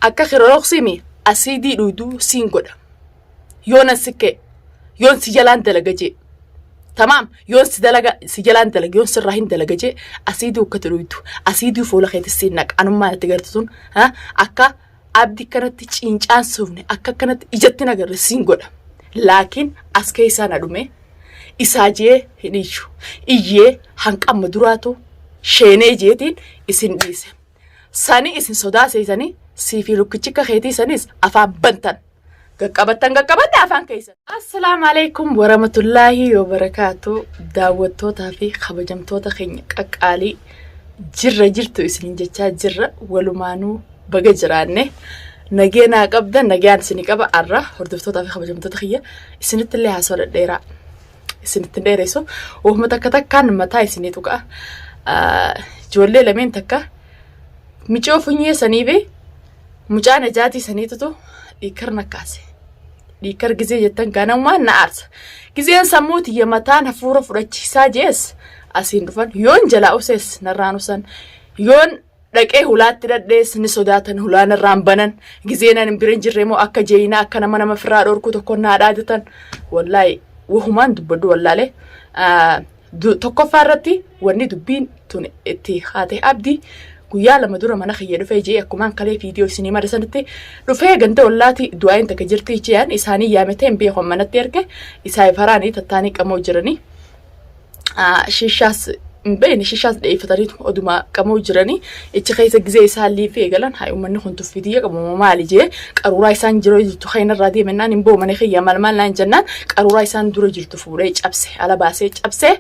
akka khirooqsimi asidii dhuuduu siin godha yoona sikke yoon si jalaan dalagaje tamam yoon si jalaan dalag yoon sirraa hin dalagaje asidii ukkata dhuudu asidii fuula keetti siin naq anummaa itti gartuun akka abdi kanatti cincaan suufne akka kanatti ijatti nagarre siin godha laakiin as keessaa na dhume isaajee hidhichu iyyee hanqamma duraatu sheenee jeetiin isin dhiise sani isin sodaaseysanii siifi lukkichika keetii sanis afaan bantan qaqqabatan afaan keessan. Assalaamu alaykum warahmatullaahi wabarakaatu daawwattootaa fi kabajamtoota keenya qaqqaalii jirtu isinin jechaa jirra walumaanuu baga jiraanne nageenaa qabdan nagaan isinii qaba arra hordoftootaa fi kabajamtoota kiyya isinitti illee haasoo dhadheeraa isinitti dheereessu uumma takkaan mataa isinii tuqa ijoollee lameen takka micoo funyee sanii fi mucaa najaatii saniitutu dhiikar nakkaase dhiikar gizee jettan ganamumaan na aarsa gizeen sammuuti yamataan hafuura fudhachiisaa jees asiin dhufan yoon jalaa usees narraan usan yoon dhaqee hulaatti dhadhees ni sodaatan hulaan irraan banan gizeenan hin birin jirreemoo akka jeeyinaa akka nama firraa dhorku tokko naa dhaadatan wallaahi wahumaan dubbaddu wallaalee tokkoffaa irratti wanni dubbiin tun itti haate abdii guyyaa lama dura mana kiyya dhufee jee akkumaan kalee viidiyoo isinii madasanitti dhufee ganda ollaati du'aayin takka jirti jeen isaanii yaameteen beekon manatti erge isaa faraanii tattaanii qamoo jiranii shishaas mbeen shishaas dheefataniitu oduma qamoo jiranii ichi keessa gizee isaan liifee galan haa uummanni kun tuffidiyya qabu maali jee qaruuraa isaan jiroo jirtu keenarraa deemennaan hin boo mana kiyya malmaan jennaan qaruuraa isaan dura jirtu fuudhee cabse ala baasee cabse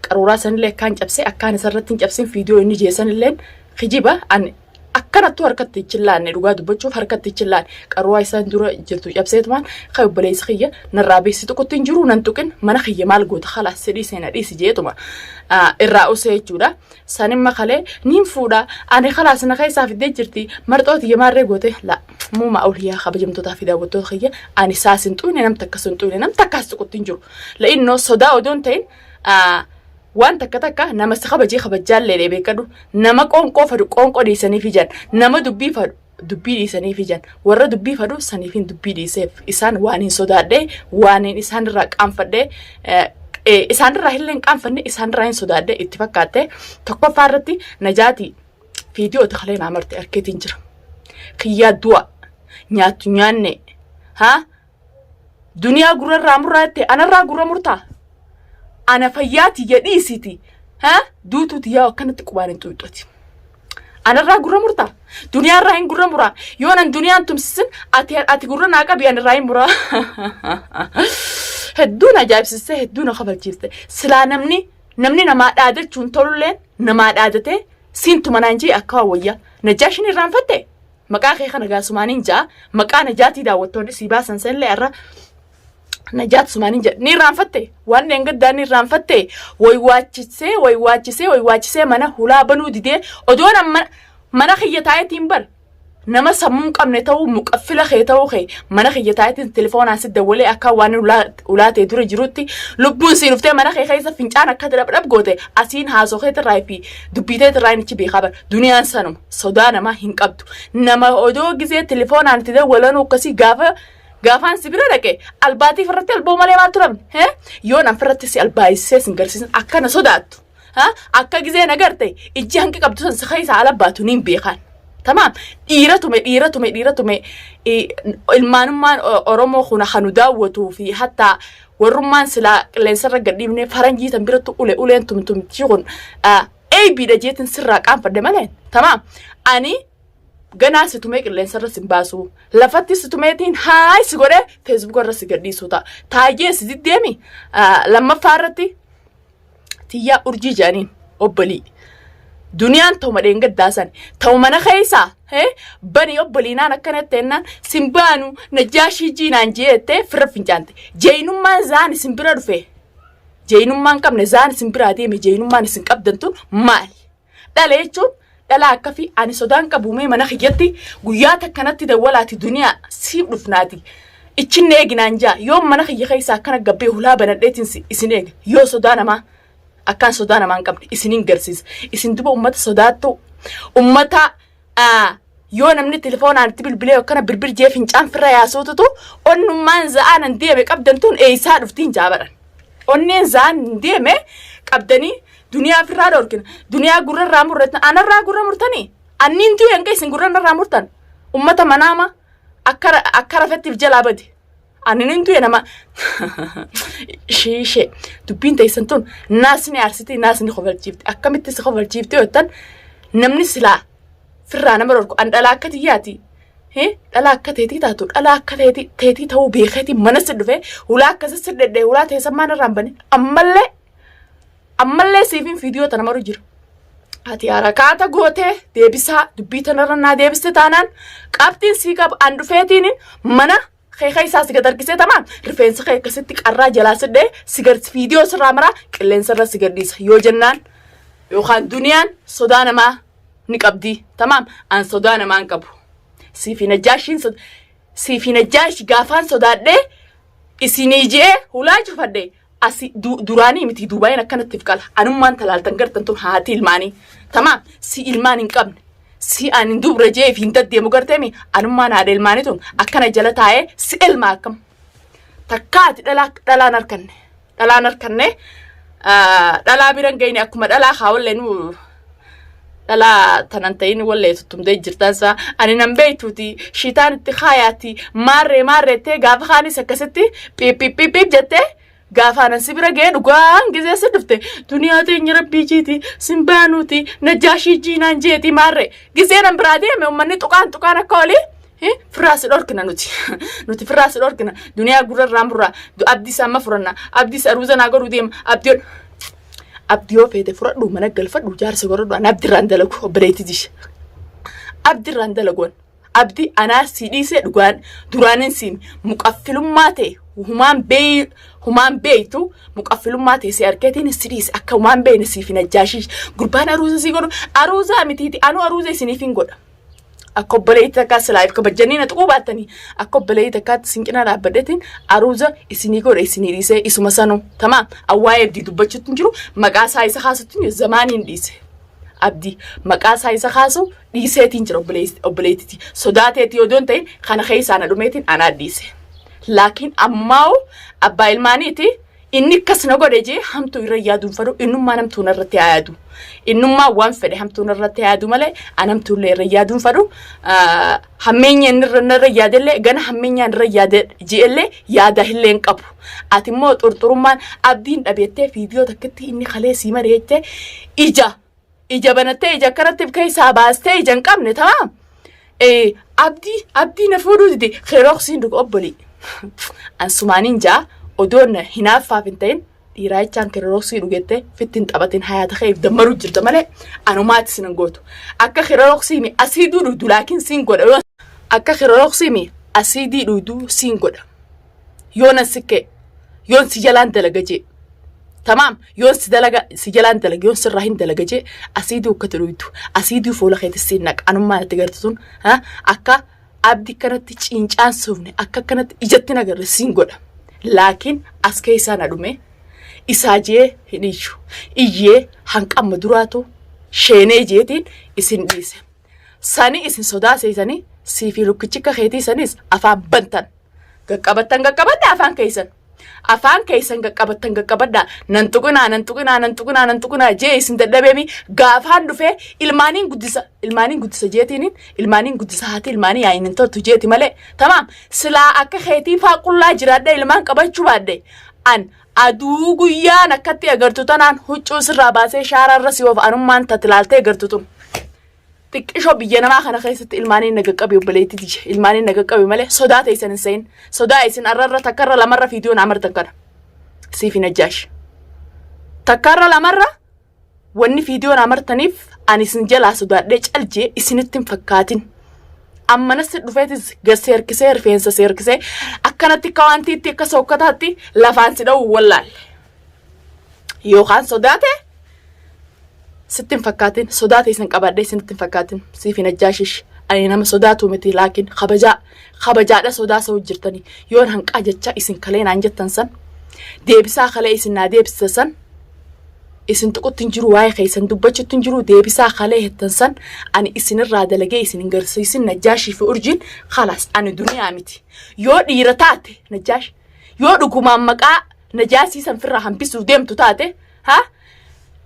qaruuraa sanillee akkaan cabse akkaan isarratti hin cabsin viidiyoo inni jeesanillee khijiba an akkanattu harkatti chillaan dhugaa dubbachuuf harkatti chillaan qaruuraa isaan dura jirtu cabseetumaan khaybalees khiyya narraa beesitu qottiin jiru nan tuqin mana khiyya maal goota khalaas sidii seena dhiisi jeetuma irraa usee jechuudha sanimma khalee niin fuudha ani khalaas na khaysaa fidee jirti marxooti yamaarree goote la muuma awliyaa kabajamtootaa fi daawwattoota khiyya ani saasin xuune namta akkasun xuune namta akkas qottiin jiru la innoo sodaa odoon ta'in waan takka nama si kabajee kabajaallee beekadu nama qoonqoo fadu qoonqoo dhiisanii fijan nama dubbii fadu dubbii dhiisanii fijan warra dubbii fadu saniifin dubbii dhiiseef isaan waan hin sodaadhee waan isaan irraa qaanfadhee isaan irraa hin qaanfanne isaan irraa hin sodaadhee itti fakkaatte tokkoffaa irratti najaatii viidiyoo takkalee naamarte arkeetiin jira kiyyaa du'a nyaattu nyaanne duniyaa gurrarraa murraatte anarraa gurra murtaa ana fayyaati jedhiisiti duutuuti yaa akkanatti qubaanin xuuxoti anarraa gurra murtaa duniyaarraa hin gurra muraa yoonan duniyaan tumsisin ati gurra naa qabi anarraa hin muraa hedduun ajaa'ibsiste hedduun kabalchiifte silaa namni namaa dhaadachuun tolulleen namaa dhaadatee siintu manaan jee akka waawayyaa najaashin irraanfatte maqaa kee kana gaasumaaniin jaa maqaa najaatii daawwattoonni sii baasan sallee irra najaat sumaaniin jedhe ni irraanfatte waan deengaddaan ni irraanfatte way waachisee mana hulaa banuu didee odoon mana kiyya taayetiin bar nama sammuun qabne ta'uu muqaffila kee ta'uu kee mana kiyya taayetiin telefoonaan si dawwalee akka waan ulaatee dura jirutti lubbuun siin dhuftee mana kee keessa fincaan akka dhab goote asiin haasoo keetirraa fi dubbiteetirraa nichi beekaa bar duniyaan sanuma sodaa namaa hin qabdu nama odoo gizee telefoonaan itti dawwalanuu akkasii gaafaan si bira dhaqe albaatii firratti alboo malee maal turan yoon an firratti si albaayisee sin garsiisan akkana sodaattu akka gizee nagarte ijji hanqi qabdu san si keessa alabbaatu niin beekan tamaam dhiiratume ilmaanummaan oromoo kuna kanu daawwatuu fi hattaa warrummaan silaa qilleensarra gadhiibnee faranjii tan birattu uleen tumtumchi kun eebiidha jeetin sirraa qaanfadde maleen tamaam ani ganaa situmee qilleensarra sin baasu lafatti situmeetiin haay si godhee feesbuuk irra si gadhiisuu ta'a taayee si diddeemi lammaffaa irratti tiyyaa urjii jedhaniin obbolii duniyaan ta'u madheen gaddaasan ta'u mana keessaa bani obboliinaan akkanatti ennaan sin baanu najaashii jiinaan jeettee firra fincaante jeenummaan zaan isin bira dhufe jeenummaan qabne zaan isin biraa deeme jeenummaan isin qabdantu maali dhale jechuun dhala akka fi ani sodaan qabuumee mana kiyyatti guyyaa takkanatti dawwalaati duniyaa siif dhufnaati ichinne eeginaan jaa yoo mana kiyya keessaa akkana gabbee hulaa banadheetiin isin eega yoo sodaa namaa akkaan sodaa namaa hin qabne isiniin garsiisa isin duba ummata sodaattu ummata yoo namni telefoonaan itti bilbilee akkana birbirjee fincaan firra yaasootutu onnummaan za'aan deeme qabdantuun eeysaa dhuftiin jaabaran onneen za'aan deeme qabdanii duniyaa firraa dhorkina duniyaa gurrarraa murretan anarraa gurra murtanii anniin tuu yanqa isin gurrarraa murtan ummata manaama akka rafettiif jalaa bade anniin tuu nama shiishee dubbiin teessan tun naasni aarsitii naasni kofalchiifte akkamitti si kofalchiifte yootan namni silaa firraa nama dhorku an dhalaa akka tiyyaati dhalaa akka teetii taatu dhalaa akka teetii ta'uu beekeetii mana si dhufe hulaa akkasii siddedhee hulaa teessammaan irraan bane ammallee siifin viidiyoo tana maru jira ati harakaata gootee deebisaa dubbii tanarra naa deebiste taanaan qabxiin sii qabu an dhufeetiin mana keeka isaa siga dargisee tamaan rifeensa kee akkasitti qarraa jalaa siddee sigarsi viidiyoo sirraa maraa qilleensarra sigadhiisa yoo jennaan yookaan duniyaan sodaa namaa ni qabdi tamaam an sodaa namaan qabu siifi najjaashi gaafaan sodaadhee isinii jee hulaa cufadhee asi duraanii miti duubaayeen akkanattiif qala anummaan talaaltan gartan tun haati ilmaanii tamaam si ilmaan hin qabne si anin dubra jee fi hin daddeemu garteemi anummaan haadha ilmaanii tun akkana jala taa'ee si ilmaa akkam takkaati dhalaan harkanne dhalaa biran gayne akkuma dhalaa haawallee nu dhalaa tanan ta'in wallee tuttumdee jirtansa ani nan beeytuuti shiitaan itti kaayaati maarreettee gaafa kaanis akkasitti piip jettee gaafaanan si bira ga'ee dhugaan gisee si dhufte duniyaa teenya rabbii jiiti simbaanuuti najjaashii jiinaan jeeti maarree gisee nan biraa deeme ummanni tuqaan akka olii firraasi dhorkina nuti firraasi dhorkina duniyaa gurrarraan burraa abdiis amma furanna abdiis aruuza naa godhuu deema abdiyoo feete fudhadhu mana galfadhu jaarsa godhadhu an abdirraan dalagu obboleetti jish abdirraan dalagoon abdi anaa si dhiisee dhugaan duraanin siin muqaffilummaa ta'e humaan beeytu muqaffilummaa ta'e si argeetiin si dhiise akka humaan beeyne siif hin ajjaashish gurbaan aruuza sii godhu aruuzaa mitiiti anu aruuza isiniif hin godha akka obboleetti takkaas silaayif kabajjanii na tuquu baattanii akka obboleetti takkaatti sinqina dhaabbadheetiin aruuza isinii godha isinii dhiisee isuma sanuu tamaam awwaa'ee abdii dubbachuutti hin jiru maqaa isaa isa kaasutti zamaaniin dhiise abdii maqaa isaa isa kaasu dhiiseetiin jira obboleettiti sodaateetii yoo doon ta'in kana keessaa na dhumeetiin anaa dhiise laakiin ammaa'u abbaa ilmaaniiti inni akkas na godhe jee hamtuu irra yaaduun fadhu innummaa namtuun irratti yaadu innummaa waan fedhe hamtuun irratti yaadu malee anamtuullee irra yaaduun fadhu hammeenya irra yaadellee gana hammeenyaan irra yaade jeellee yaada hilleen qabu ati immoo xurxurummaan abdiin dhabeettee viidiyoo takkitti inni kalee sii mareettee ija banattee ija akkanatti keessaa baastee ija hin qabne tamaam abdii na fuudhuu dide xeerooksiin dhugu obbolii ansumaaniin jaa odoon hinaaffaaf hin ta'in dhiiraa jechaan xeerooksii dhugettee fittiin taphatiin hayaata keef dammaruu jirta malee anumaati sinan gootu akka xeerooksiimi asiiduu dhugdu laakiin siin godha akka xeerooksiimi asiidii dhugdu siin godha yoona sikke yoon si jalaan dalaga jee tamaam yoon si jalaan dalaga yoon sirraa hin dalaga jee asiidii ukkata dhugdu asiidii fuula keetti siin naqa anummaan itti gartituun akka abdi kanatti ciincaan suufne akka kanatti ijatti nagarre siin godha laakiin as keessaa na dhume isaa jee hin iyyee hanqamma duraatu sheenee jeetiin isin dhiise sani isin sodaa seesanii siifi lukkichikka keetii sanis afaan bantan gaqqabattan afaan keessan gaqqabaddaa nan tuqinaa jee isin dadhabeemi gaafaan dhufee ilmaaniin guddisa jeetiin ilmaaniin guddisa haati ilmaanii yaayin hin toltu jeeti malee tamaam silaa akka keetii faaqullaa jiraadha ilmaan qabachuu baadde an aduu guyyaan akkatti agartu tanaan huccuu sirraa baasee shaaraarra si of anummaan tatilaaltee agartu tun xiqqishoo biyya namaa kana keessatti ilmaaniin nagaqqabe obboleettiti ilmaaniin nagaqqabe malee sodaa teessan hin sayin sodaa isin arrarra takkarra lamarra viidiyoon amartan kana siif hin ajjaash takkarra lamarra wanni viidiyoon amartaniif ani isin jalaa sodaadhee caljee isinitti hin fakkaatin ammanas dhufeetis gassee harkisee rifeensa see harkisee akkanatti akka wantiitti akka sokkataatti lafaan si dha'u wallaalle yookaan sodaate sittin fakkaatin sodaate isin qabadde isinitti fakkaatin siif hin ajjaashish ani nama sodaatu miti laakiin kabajaadha sodaa sa'u jirtanii yoon hanqaa jecha isin kalee naan jettan san deebisaa kalee isin naa deebisa san isin tuquttin jiru waa'ee keessan dubbachuttin jiru deebisaa kalee hettansan ani isinirraa dalagee isin garsiisin Najaashii fi Urjiin khalaas ani duniyaa miti yoo dhiira taate Najaash yoo dhugumaan maqaa Najaashii san firraa hambisuu deemtu taate ha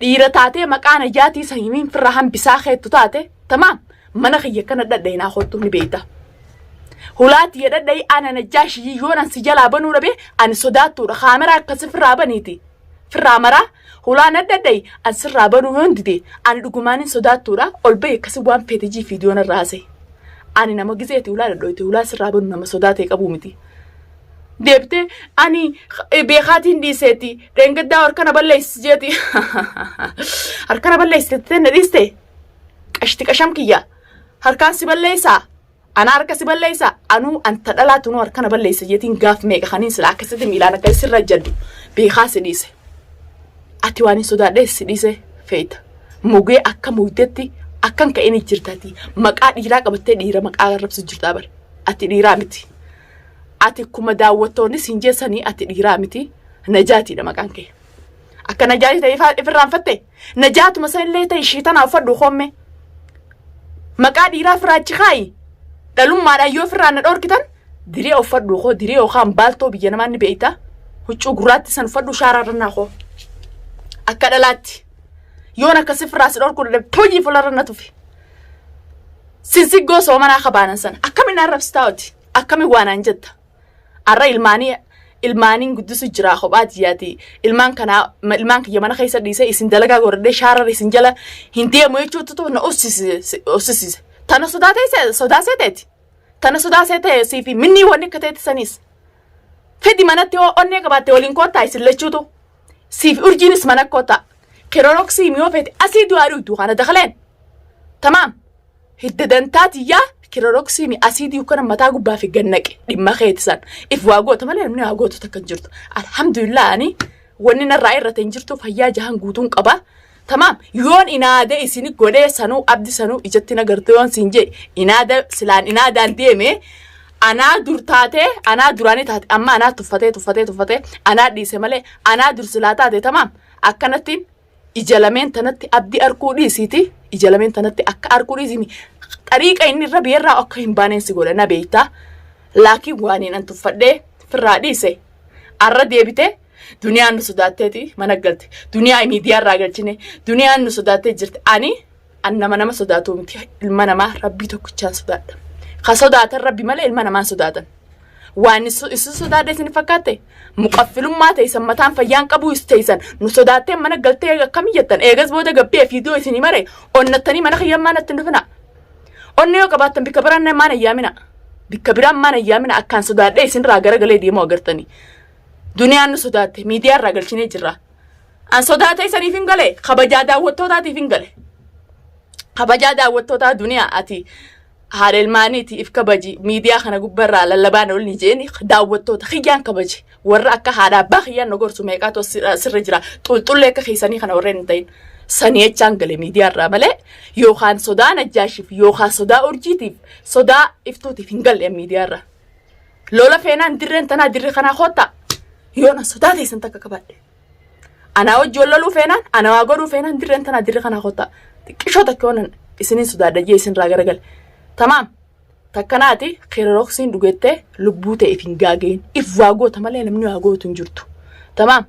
dhiira taate maqaa Najaatii san himiin firraa hambisaa keettu taate tamaam mana kiyya kana dhadhaynaa hottu ni beeyta hulaati yadhadhay ana Najaashii yoonan si jalaa banuu dhabe ani sodaattuudha kaameraa akkasi firraa baniiti firraa maraa hulaan dhadhay an sirraa banuu hondide ani dhugumaanin sodaattuudha ol bahe akkasi waan feetejii fiidiyoon irraase ani nama gizeeti hulaa dhadhoyte hulaa sirraa banuu nama sodaatee qabuu miti deebte ani beekaatiin dhiiseeti dheengaddaa harkana balleessi jeeti harkana balleessite na dhiiste qashti qasham kiyya harkaan si balleessaa ana harka si balleessaa anuu anta dhalaatu nu harkana balleessa jeetiin gaaf meeqa kaniin sila akkasitti miilaan akka sirra jaddu beekaa si dhiise ati waan sodaadhees si dhiise feeta mugee akka mugdetti akkan ka'ini jirtati maqaa dhiiraa qabattee dhiira maqaa arrabsu jirtaa bar ati dhiiraa miti ati kuma daawwattoonni siin jeessanii ati dhiiraa miti Najaatiidha maqaan kee akka Najaatii ta'ee ifirraanfatte Najaatuma sanillee ta'e ishii tana uffadhu homme maqaa dhiiraa firaachi kaayi dhalummaadhaan yoo firraan na dhorkitan diree uffadhu koo diree yookaan baaltoo biyya namaan ni beeyta huccuu gurraatti san uffadhu shaaraarrannaa koo akka dhalaatti yoon akkasi firraas dhorkuu dadhabe hojii fularranna tufe sinsiggoo soomanaa kabaanan sana akkamiin arrabsitaawoti akkamiin waanaan jetta arra ilmaaniin guddisu jiraa kophaati yaati ilmaan kiyya mana keessa dhiise isin dalagaa goradhee shaararra isin jala hin deemu jechuutu na ussisiise tana sodaaseeteeti tana sodaasee siifi minni wanni akka ta'etti sanis fedhi manatti onnee qabaatte waliin koottaa isin lachuutu siif Urjiinis mana koottaa keroroksii miyoo feete asii du'aadhu kana dakaleen tamaam hidda dantaatiyyaa keroroksii mi asii diu kana mataa gubbaa fi gannaqe dhimma keetisan if waa goota malee namni waa gootu takkan jirtu alhamdulillah ani wanni narraa irratti hin jirtu fayyaa jahan guutuun qaba tamaam yoon inaada isini godhee sanuu abdi sanuu ijatti nagartee yoon siin jee inaada silaan inaadaan deeme anaa dur taate anaa duraanii taate amma anaa tuffatee anaa dhiise malee anaa dur silaa taate tamaam akkanatti ijalameen tanatti abdi arkuu dhiisiiti ijalameen tanatti akka arkuu dhiisimi xariiqa inni irra beerraa akka hin baaneen si godha na beeyta laakiin waaniin an tuffadhee firraa dhiise arra deebite duniyaan nu sodaatteeti mana galte duniyaa miidiyaa irraa galchine duniyaan nu sodaattee jirti ani nama sodaatu miti ilma namaa rabbii tokkichaan sodaadha ka sodaatan rabbi malee ilma namaan sodaatan waan isu sodaadhe isin fakkaatte muqaffilummaa teessan mataan fayyaan qabuu is teessan nu sodaattee mana galtee akkam jettan eegas booda gabbee fiidiyoo isin mare onnattanii mana kiyyammaa natti dhufna onni yoo qabaattan bikka biraan maan ayyaamina bikka biraan maan ayyaamina akkaan sodaadhe isin irraa garagalee deemoo agartanii duniyaan nu sodaatte miidiyaa irraa galchinee jirra an sodaate isaniif hin gale kabajaa daawwattootaatiif hin gale kabajaa daawwattootaa duniyaa ati haadha ilmaaniiti if kabaji miidiyaa kana gubbarraa lallabaan ol ni jeeni daawwattoota kiyyaan kabaji warra akka haadha abbaa kiyyaan nogorsu meeqaatoo sirra jira xulxullee akka keessanii kana warreen hin ta'in sanii jechaan gale miidiyaa irraa malee yookaan sodaa Najaashiif yookaan sodaa Urjiitiif sodaa iftuutiif hin galle miidiyaa irraa lola feenaan dirreen tanaa dirree kanaa hotta yoona sodaa teessan takka qabadhe anaa wajjoon loluu feenaan ana waa godhuu feenaan dirreen tanaa dirree kanaa hotta xiqqishoo takka yoonan isiniin sodaadha jee isin irraa garagale tamaam takkanaati keroroksiin dhugettee lubbuu ta'eef hin gaageen if waa goota malee namni waa gootu hin jirtu tamaam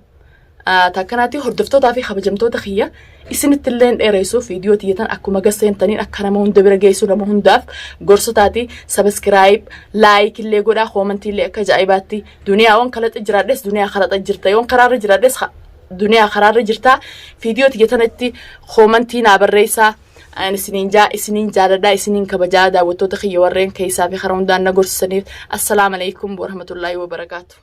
takkanaati hordoftootaa fi kabajamtoota kiyya isinitti illee dheereessuuf viidiyoo tiyyatan akkuma gaseentaniin akka nama hunda bira geessu nama hundaaf gorsotaati sabiskiraayib laayik illee godhaa koomantii illee akka ajaa'ibaatti duniyaa waan kalaxa jiraadhes duniyaa kalaxa jirta yoon karaarra jiraadhes duniyaa karaarra jirta viidiyoo tiyyatanatti koomantii naa barreessaa isiniin jaaladhaa isiniin kabajaa daawwattoota kiyya warreen keessaa fi karaa hundaan na gorsisaniif assalaamu alaykum warahmatullaahi wabarakaatu